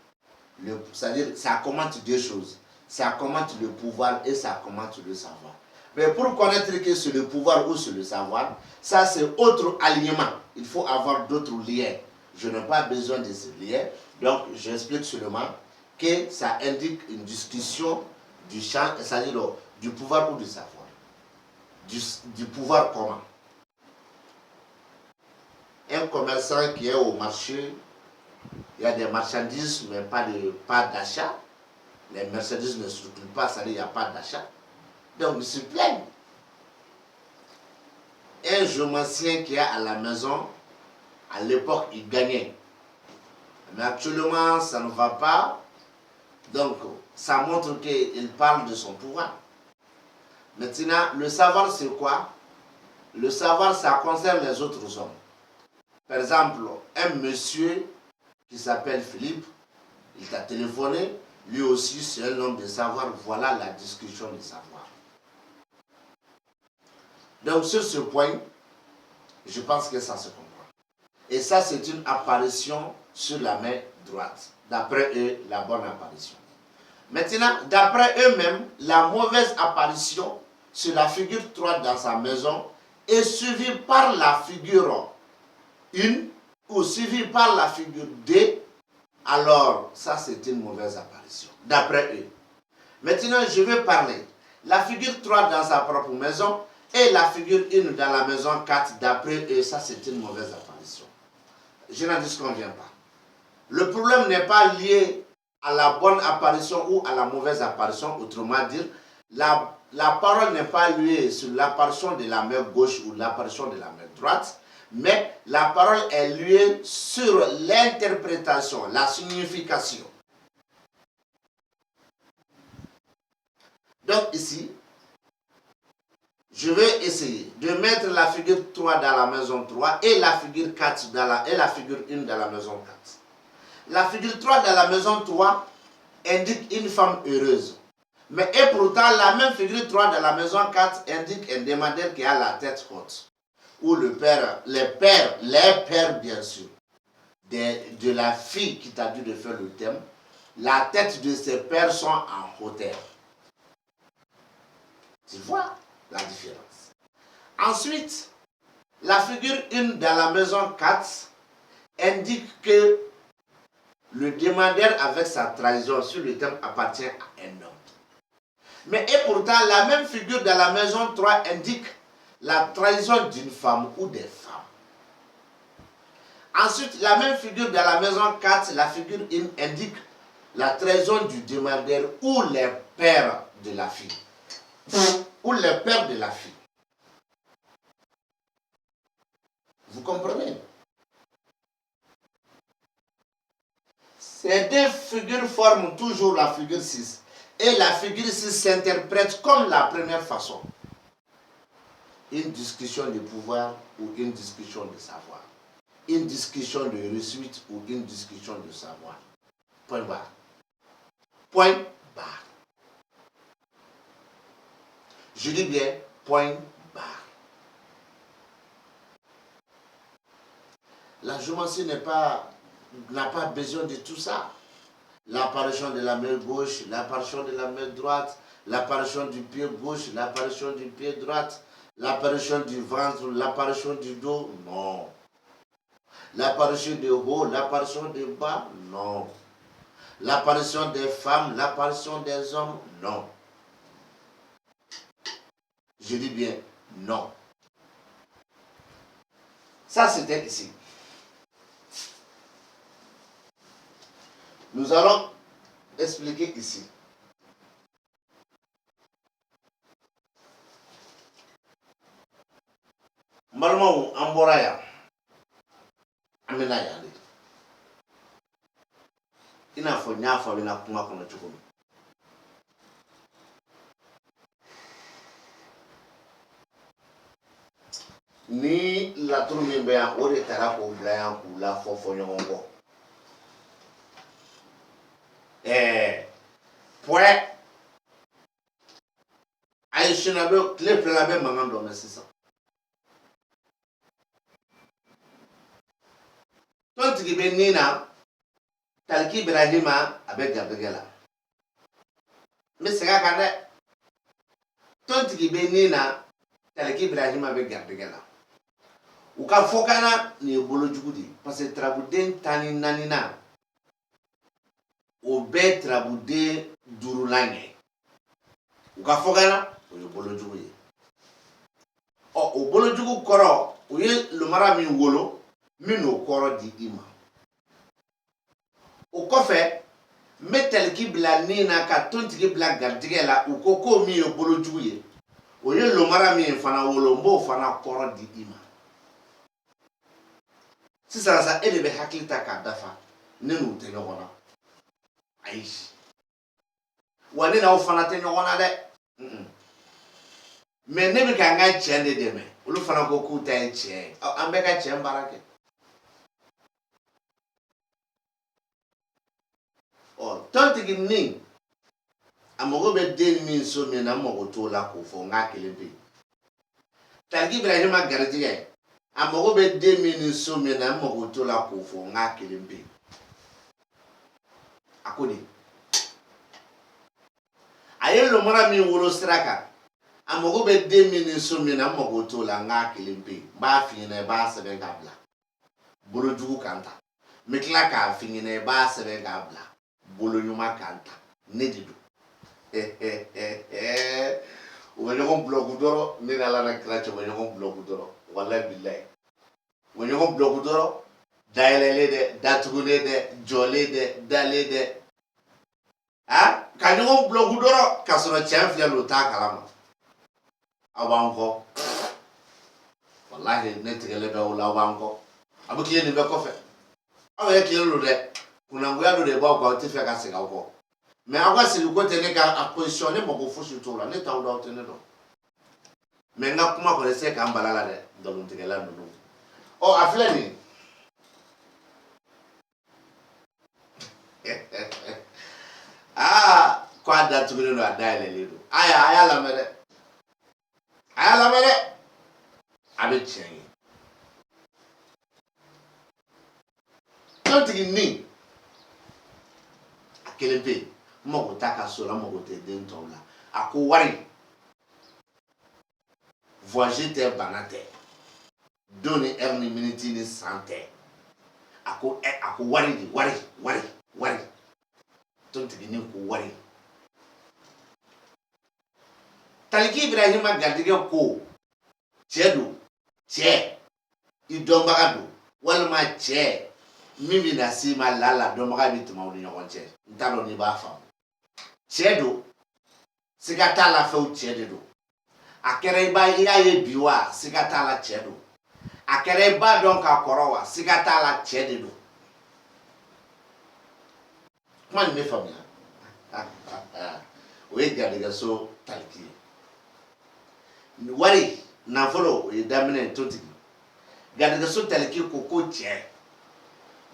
C'est-à-dire, ça commente deux choses. Ça commente le pouvoir et ça commente le savoir. Mais pour connaître que c'est le pouvoir ou c'est le savoir, ça c'est autre alignement. Il faut avoir d'autres liens. Je n'ai pas besoin de ces liens. Donc, j'explique seulement que ça indique une discussion du champ, c'est-à-dire du pouvoir ou du savoir. Du pouvoir commun. Un commerçant qui est au marché, il y a des marchandises, mais pas d'achat. Les marchandises ne circulent pas, ça veut dire qu'il n'y a pas d'achat. Donc, ils se plaignent. Un géomancien qui est à la maison, à l'époque, il gagnait. Mais actuellement, ça ne va pas. Donc, ça montre qu'il parle de son pouvoir. Maintenant, le savoir, c'est quoi? Le savoir, ça concerne les autres hommes. Par exemple, un monsieur qui s'appelle Philippe, il t'a téléphoné, lui aussi c'est un homme de savoir, voilà la discussion de savoir. Donc sur ce point, je pense que ça se comprend. Et ça c'est une apparition sur la main droite. D'après eux, la bonne apparition. Maintenant, d'après eux-mêmes, la mauvaise apparition sur la figure 3 dans sa maison est suivie par la figure 1 ou suivie par la figure 2. Alors, ça c'est une mauvaise apparition, d'après eux. Maintenant, je vais parler. La figure 3 dans sa propre maison et la figure 1 dans la maison 4, d'après eux, ça c'est une mauvaise apparition. Je n'en disconviens pas. Le problème n'est pas lié à la bonne apparition ou à la mauvaise apparition, autrement dit, la parole n'est pas liée sur l'apparition de la main gauche ou l'apparition de la main droite, mais la parole est liée sur l'interprétation, la signification. Donc ici, je vais essayer de mettre la figure 3 dans la maison 3 et la figure 4 et la figure 1 dans la maison 4. La figure 3 dans la maison 3 indique une femme heureuse. Mais et pourtant, la même figure 3 dans la maison 4 indique un demandeur qui a la tête haute. Ou les pères bien sûr, de la fille qui t'a dit de faire le thème, la tête de ses pères sont en hauteur. Tu vois la différence. Ensuite, la figure 1 dans la maison 4 indique que le demandeur avec sa trahison sur le thème appartient à un homme. Mais et pourtant, la même figure dans la maison 3 indique la trahison d'une femme ou des femmes. Ensuite, la même figure dans la maison 4, la figure 1 indique la trahison du demandeur ou les pères de la fille. Ou les pères de la fille. Vous comprenez? Ces deux figures forment toujours la figure 6. Et la figure 6 s'interprète comme la première façon. Une discussion de pouvoir ou une discussion de savoir. Une discussion de réussite ou une discussion de savoir. Point barre. Point barre. Je dis bien point barre. La géomancie n'a pas besoin de tout ça. L'apparition de la main gauche, l'apparition de la main droite, l'apparition du pied gauche, l'apparition du pied droite, l'apparition du ventre, l'apparition du dos, non. L'apparition de haut, l'apparition de bas, non. L'apparition des femmes, l'apparition des hommes, non. Je dis bien non. Ça, c'était ici. Nous allons expliquer ici. Mbalmaw an bɔra yan an bɛna yan de i n'a fɔ n y'a fɔ a bɛna kuma kɔnɔ cogo min ni laturu min bɛ yan o de taara k'o bila yan k'u lafɔ fɔ ɲɔgɔn kɔ pɔɛ a ye sini a bɛ tile fila a bɛ mankan dɔ mɛn sisan tɔntigi bɛ nin na Taliki Ibrahima a bɛ garijɛgɛ la n bɛ segin a kan dɛ tɔntigi bɛ nin na Taliki Ibrahima bɛ garijɛgɛ la u ka fɔkan na nin ye bolojugu de ye parce que tarabuden 14nan o bɛɛ tarabuden 5nan ye u ka fɔkan na o ye bolojugu ye o bolojugu kɔrɔ u ye lomara min wolo min n'o kɔrɔ di i ma o kɔfɛ n bɛ Taliki bila nin na ka tontigi bila garijɛgɛ la u ko k'o min ye bolojugu ye o ye lomara min fana wolo n b'o fana kɔrɔ di i ma sisan sa e de bɛ hakili ta k'a dafa ne n'u tɛ ɲɔgɔn na ayi wa ne n'aw fana tɛ ɲɔgɔn na dɛ mais ne bɛ ka n ka tiɲɛ de dɛmɛ olu fana ko k'u ta ye tiɲɛ ye an bɛɛ ka tiɲɛ baara kɛ tɔntigi nin a mago bɛ den min so min na n mago t'o la k'o fɔ n k'a kelen bɛ yen Taliki Ibrahima garijɛgɛ a mago bɛ den min ni so min na n mago t'o la k'o fɔ n k'a kelen bɛ yen a ko de a ye lomara min wolo sira kan a mago bɛ den min ni so min na n mago t'o la n k'a kelen bɛ yen n b'a f'i ɲɛna i b'a sɛbɛn k'a bila bolojugu kan ta n bɛ tila k'a f'i ɲɛna i b'a sɛbɛn k'a bila bolo ɲuman kan ta ne de don u bɛ ɲɔgɔn bulɔku dɔrɔn ne ni Ala na kira cɛ u bɛ ɲɔgɔn bulɔku dɔrɔn walayi bilayi u bɛ ɲɔgɔn bulɔku dɔrɔn dayɛlɛlen dɛ datugulen dɛ jɔlen dɛ dalen dɛ ka ɲɔgɔn bulɔku dɔrɔn k'a sɔrɔ cɛn filɛ nin o t'a kalama aw b'an kɔ walahi ne tigɛlen bɛ o la aw b'an kɔ a bɛ tile nin bɛɛ kɔfɛ aw yɛrɛ tilen don dɛ kunangoya dɔ de b'aw kan aw tɛ fɛ ka segin aw kɔ mais aw ka segin ko tɛ ne ka a position ne mago fosi t'o la ne t'aw dɔn aw tɛ ne dɔn mais n ka kuma kɔni se k'an bala la dɛ nkalontigɛla ninnu a filɛ nin ko a datugulen don a dayɛlɛlen don a y'a lamɛn dɛ a y'a lamɛn dɛ a bɛ tiɲɛ ye tɔntigi nin a kelen bɛ yen n mago t'a ka so la n mago tɛ den tɔw la a ko wari voyage tɛ bana tɛ don ni heure ni minute ni san tɛ a ko wari de wari tɔntigi nin ko wari Taliki Ibrahima garijɛgɛ ko cɛ don cɛ i dɔnbaga don walima cɛ min bɛ na s'i ma la dɔnbaga bɛ tɛmɛ aw ni ɲɔgɔn cɛ n t'a dɔn n'i b'a faamu cɛ don siga t'a la fɛnw cɛ de don a kɛra i y'a ye bi wa siga t'a la cɛ don a kɛra i b'a dɔn k'a kɔrɔ wa siga t'a la cɛ de don kuma nin bɛ faamuya o ye garijɛgɛso Taliki ye wari nafolo o ye daminɛ tɔntigi garijɛgɛso Taliki ko cɛ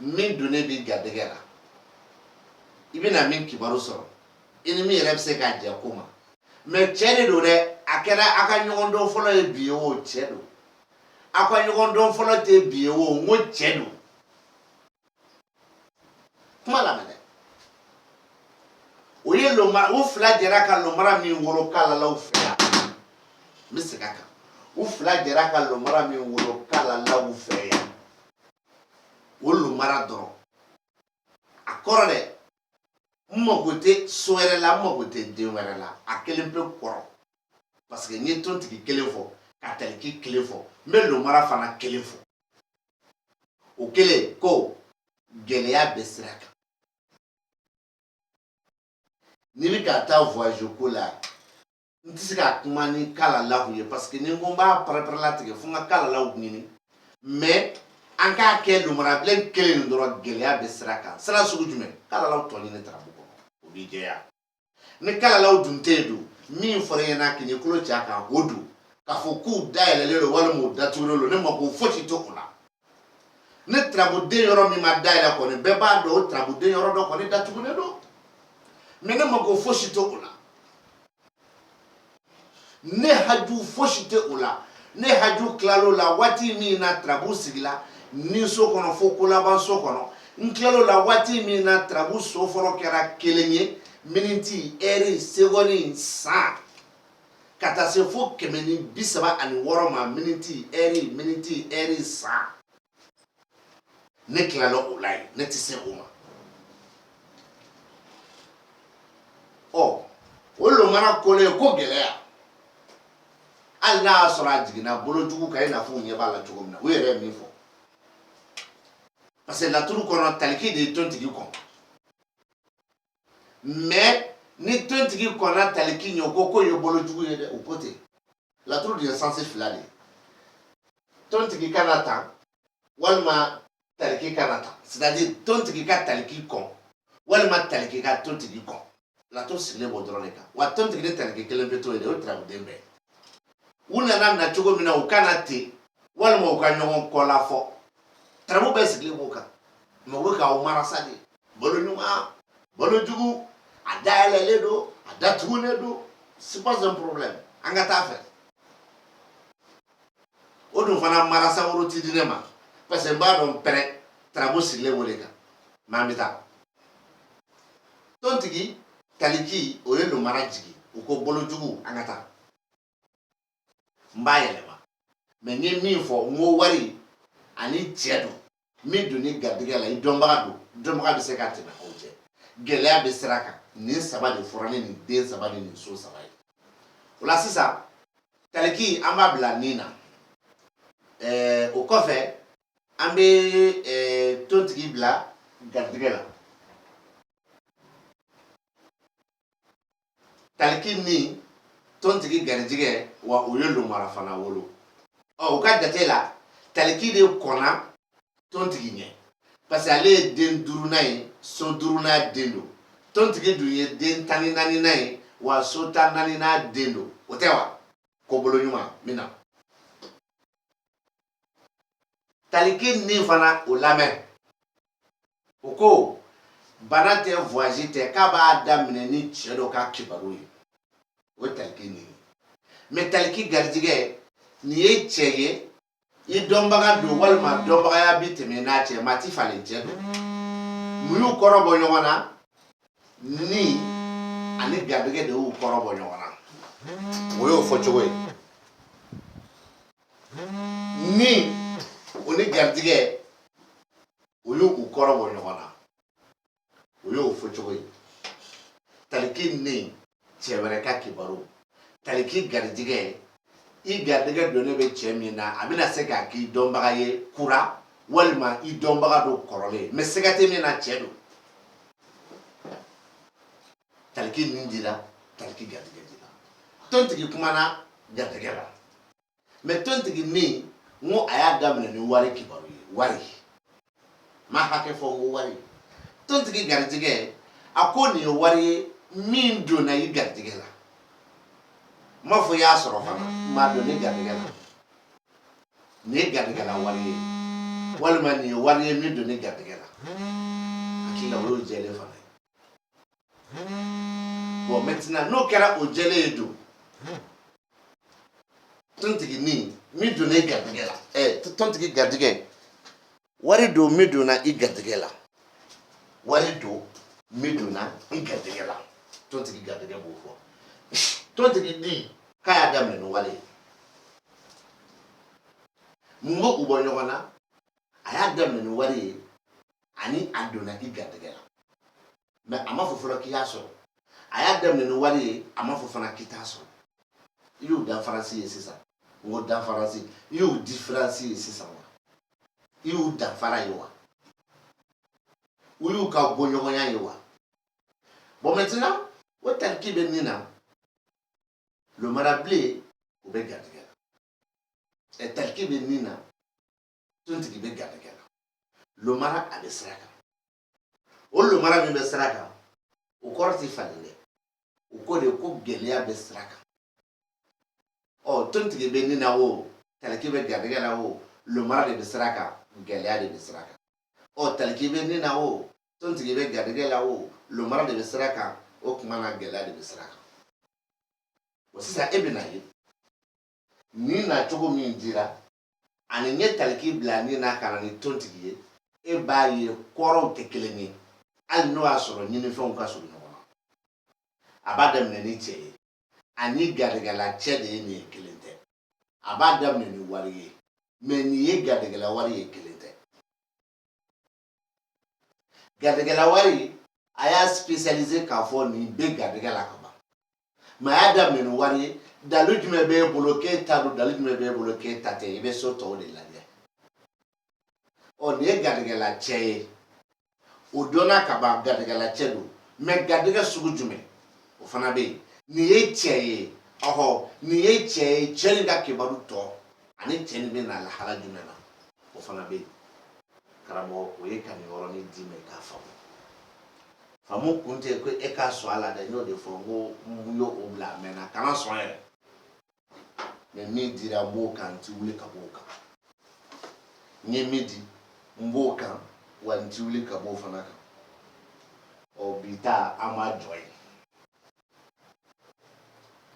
min donnen bɛ garijɛgɛ la i bɛna min kibaru sɔrɔ i ni min yɛrɛ bɛ se ka jɛ ko ma mais cɛ de don dɛ a kɛra a ka ɲɔgɔn dɔn fɔlɔ ye bi ye o cɛ don a ka ɲɔgɔn dɔn fɔlɔ tɛ bi ye o n ko cɛ don kuma lamɛn dɛ o ye lomara u fila jɛra ka lomara min wolo k'alalaw fɛ yan n bɛ segin a kan u fila jɛra ka lomara min wolo k'alalaw fɛ yan o lomara dɔrɔn a kɔrɔ dɛ n mago tɛ so wɛrɛ la n mago tɛ den wɛrɛ la a kelen pe kɔrɔ parce que n ye tɔntigi kelen fɔ ka Taliki kelen fɔ n bɛ lomara fana kelen fɔ o kelen ko gɛlɛya bɛ sira kan n'i bɛ ka taa voyage ko la Ntisiga kuma ni kala lahu ye parce que ni ko ba prépare la tige fu nga kala lahu nini mais an ka kɛ lumara bilen kelen dɔrɔn gɛlɛya bɛ sira kan sira sugu jumɛn kala lahu tɔ ɲini tarabu kɔnɔ o b'i jɛya ni kala lahu dun tɛ don min fɔra ɲɛna k'i kulo cɛ a kan o don k'a fɔ k'u dayɛlɛlen don walima u datugulen don ne mako fosi to o la ne tarabuden yɔrɔ min ma dayɛlɛ kɔni bɛɛ b'a dɔn o tarabuden yɔrɔ dɔ kɔni datugulen don mais ne mako fosi to o la ne haju fosi tɛ o la ne haju kilalo la waati min na tarabu sigila ni so kɔnɔ fo ko laban so kɔnɔ n kilalo la waati min na tarabu so fɔlɔ kɛra kelen ye miniti ɛri sekondi san ka taa se fo 136 ma miniti ɛri san ne kilalo o la ye ne tɛ se o ma ɔ o lomana kolo ko gɛlɛya hali n'a y'a sɔrɔ a jiginna bolojugu kan i n'a fɔ u ɲɛ b'a la cogo min na u yɛrɛ ye min fɔ parce que laturu kɔnɔ taliki de ye tontigi kɔn mais ni tontigi kɔnna taliki ɲɛ ko ye bolojugu ye dɛ o ko ten laturu de ye sansi fila de ye tontigi kana tan walima taliki kana tan c'est à dire tontigi ka taliki kɔn walima taliki ka tontigi kɔn laturu sigilen b'o dɔrɔn de kan wa tontigi ni taliki kelen bɛ to yen de o tarabuden bɛɛ u nana na cogo min na u kana ten walima u ka ɲɔgɔn kɔla fɔ tarabu bɛɛ sigilen b'o kan mais u bɛ k'aw marasa de balo ɲuman balo jugu a dayɛlɛlen don a datugulen don c'est pas un problème an ka taa fɛ o dun fana marasa woro ti di ne ma parce que n b'a dɔn pɛrɛ tarabu sigilen b'o de kan mais an bɛ taa tontigi taliki o ye lumana jigi u ko balo jugu an ka taa n b'a yɛlɛma mais n ye min fɔ n ko wari ani cɛ don min don ni garijɛgɛ la i dɔnbaga don dɔnbaga bɛ se ka tɛmɛ aw cɛ gɛlɛya bɛ sira kan nin saba de fɔra ni nin den saba ni nin so saba ye o la sisan taliki an b'a bila nin na o kɔfɛ an bɛ tontigi bila garijɛgɛ la taliki ni tontigi garijɛgɛ wa o ye lomara fana wolo u ka jate la taliki de kɔnna tontigi ɲɛ parce que ale ye den 5nan ye so 5nan den don tontigi dun ye den 14nan ye wa so 14nan den don o tɛ wa ko bolo ɲuman min na taliki nin fana o lamɛn o ko bana tɛ voyage tɛ k'a b'a daminɛ ni cɛ dɔ ka kibaru ye o taliki nin mais taliki garijɛgɛ nin ye cɛ ye i dɔnbaga don walima dɔnbagaya bi tɛmɛ n'a cɛ maa ti falen cɛ don mun y'u kɔrɔ bɔ ɲɔgɔn na ni ani garijɛgɛ de y'u kɔrɔ bɔ ɲɔgɔn na o y'o fɔ cogo ye ni o ni garijɛgɛ o y'u kɔrɔ bɔ ɲɔgɔn na o y'o fɔ cogo ye taliki ni cɛ wɛrɛ ka kibaru taliki garijɛgɛ i garijɛgɛ donnen bɛ cɛ min na a bɛna se k'a k'i dɔnbaga ye kura walima i dɔnbaga don kɔrɔlen mais sɛgɛ tɛ min na cɛ don taliki nin dira taliki garijɛgɛ dira tontigi kumana garijɛgɛ la mais tontigi nin n ko a y'a daminɛ ni wari kibaru ye wari ma hakɛ fɔ n ko wari tontigi garijɛgɛ a ko nin ye wari ye min donna i garijɛgɛ la n m'a fɔ i y'a sɔrɔ fana n m'a dɔn ni garijɛgɛ la nin ye garijɛgɛ la wari ye walima nin ye wari ye min don ni garijɛgɛ la hakili la o y'o jɛlen fana ye bon maintenant n'o kɛra o jɛlen ye don tontigi nin min donna i garijɛgɛ la tontigi garijɛgɛ wari don min donna i garijɛgɛ la wari don min donna i garijɛgɛ la tontigi garijɛgɛ b'o fɔ tontigi nin k'a y'a daminɛ ni wari ye mun b'u bɔ ɲɔgɔn na a y'a daminɛ ni wari ye ani a donna i garijɛgɛ la mais a ma fɔ fɔlɔ k'i y'a sɔrɔ a y'a daminɛ ni wari ye a ma fɔ fana k'i t'a sɔrɔ i y'o danfarasi ye sisan n ko danfarasi i y'o diferansi ye sisan wa i y'o danfara ye wa u y'u ka bɔ ɲɔgɔnya ye wa bon maintenant o taliki bɛ nin na le marablé o bɛ garijɛgɛ la taliki bɛ nin na tontigi bɛ garijɛgɛ la lomara a bɛ sira kan o lomara min bɛ sira kan o kɔrɔ tɛ falen dɛ o ko de ko gɛlɛya bɛ sira kan tontigi bɛ nin na o taliki bɛ garijɛgɛ la o lomara de bɛ sira kan gɛlɛya de bɛ sira kan taliki bɛ nin na o tontigi bɛ garijɛgɛ la o lomara de bɛ sira kan o tuma na gɛlɛya de bɛ sira kan sisan e bɛ na ye nin nacogo min dira ani n ye taliki bila nin na ka na ni tontigi ye e b'a ye kɔrɔw tɛ kelen ye hali n'o y'a sɔrɔ ɲinifɛnw ka surun ɲɔgɔn na a b'a daminɛ ni cɛ ye ani garijɛgɛla cɛ de ye nin ye kelen tɛ a b'a daminɛ ni wari ye mais nin ye garijɛgɛla wari ye kelen tɛ garijɛgɛla wari a y'a spécialisé k'a fɔ nin bɛ garijɛgɛ la ka ban mais a y'a daminɛ ni wari ye dalu jumɛn b'e bolo k'e ta don dalu jumɛn b'e bolo k'e ta tɛ i bɛ so tɔw de lajɛ nin ye garijɛgɛla cɛ ye o dɔnna ka ban garijɛgɛla cɛ don mais garijɛgɛ sugu jumɛn o fana bɛ yen nin ye cɛ ye nin ye cɛ ye cɛ nin ka kibaru tɔ ani cɛ nin bɛ na lahala jumɛn na o fana bɛ yen karamɔgɔ o ye ka nin yɔrɔnin d'i ma i k'a faamu faamu kun tɛ ko e k'a sɔn a la dɛ n y'o de fɔ n ko n y'o bila a mɛnna kana sɔn yɛrɛ mais min dira n b'o kan n ti wuli ka b'o kan n ye min di n b'o kan wa n ti wuli ka b'o fana kan bi ta an b'a jɔ ye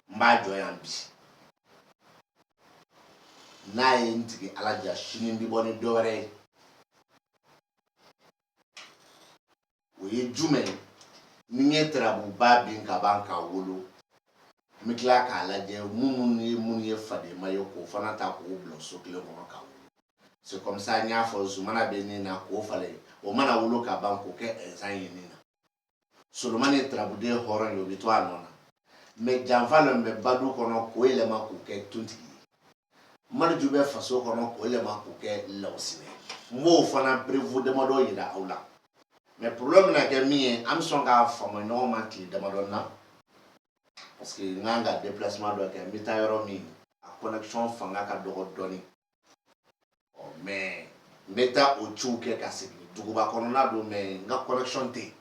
n b'a jɔ yan bi n'a ye n tigi ala ja sini n bɛ bɔ ni dɔ wɛrɛ ye o ye jumɛn ye ni n ye tarabuba bin ka ban k'a wolo n bɛ tila k'a lajɛ minnu ye fadema ye k'o fana ta k'o bila so kelen kɔnɔ k'a wolo c'est comme ça n y'a fɔ zumana bɛ nin na k'o falen o mana wolo ka ban k'o kɛ ɛnzan ye nin na solomani ye tarabuden hɔrɔn ye o bɛ to a nɔ na mais janfa min bɛ badu kɔnɔ k'o yɛlɛma k'o kɛ tontigi ye mariju bɛ faso kɔnɔ k'o yɛlɛma k'o kɛ lawusinɛ n b'o fana prévu damadɔ yira aw la mais problème bɛna kɛ min ye an bɛ sɔn k'a faamu ɲɔgɔn ma tile damadɔ na parce que n kan ka déplacement dɔ kɛ n bɛ taa yɔrɔ min a connexion fanga ka dɔgɔ dɔɔnin mais n bɛ taa o ciw kɛ ka segin duguba kɔnɔna don mais n ka connexion tɛ yen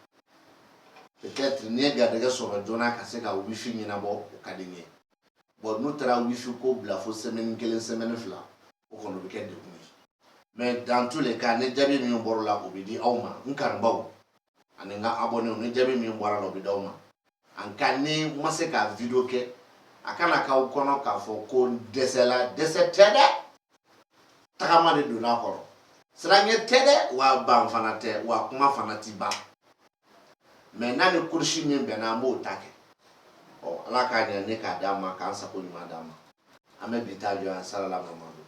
peut-être ni ye garijɛgɛ sɔrɔ joona ka se ka wifi ɲɛnabɔ o ka di n ye bon n'u taara wifi ko bila fo semaine kelen semaine fila o kɔni o bɛ kɛ degun ye mais dans tous les cas ni jaabi min bɔra o la o bɛ di aw ma n kanubaw ani n ka abonnés ni jaabi min bɔra la o bɛ d'aw ma en cas ni n ma se ka video kɛ a kana k'aw kɔnɔ k'a fɔ ko n dɛsɛla dɛsɛ tɛ dɛ tagama de donna a kɔrɔ siranɲɛ tɛ dɛ wa ban fana tɛ wa kuma fana ti ban mais n'a ni kurusi min bɛnna an b'o ta kɛ ala k'a ɲɛ ne k'a d'a ma k'an sago ɲuman d'a ma an bɛ bi ta jɔ yan salala mamadu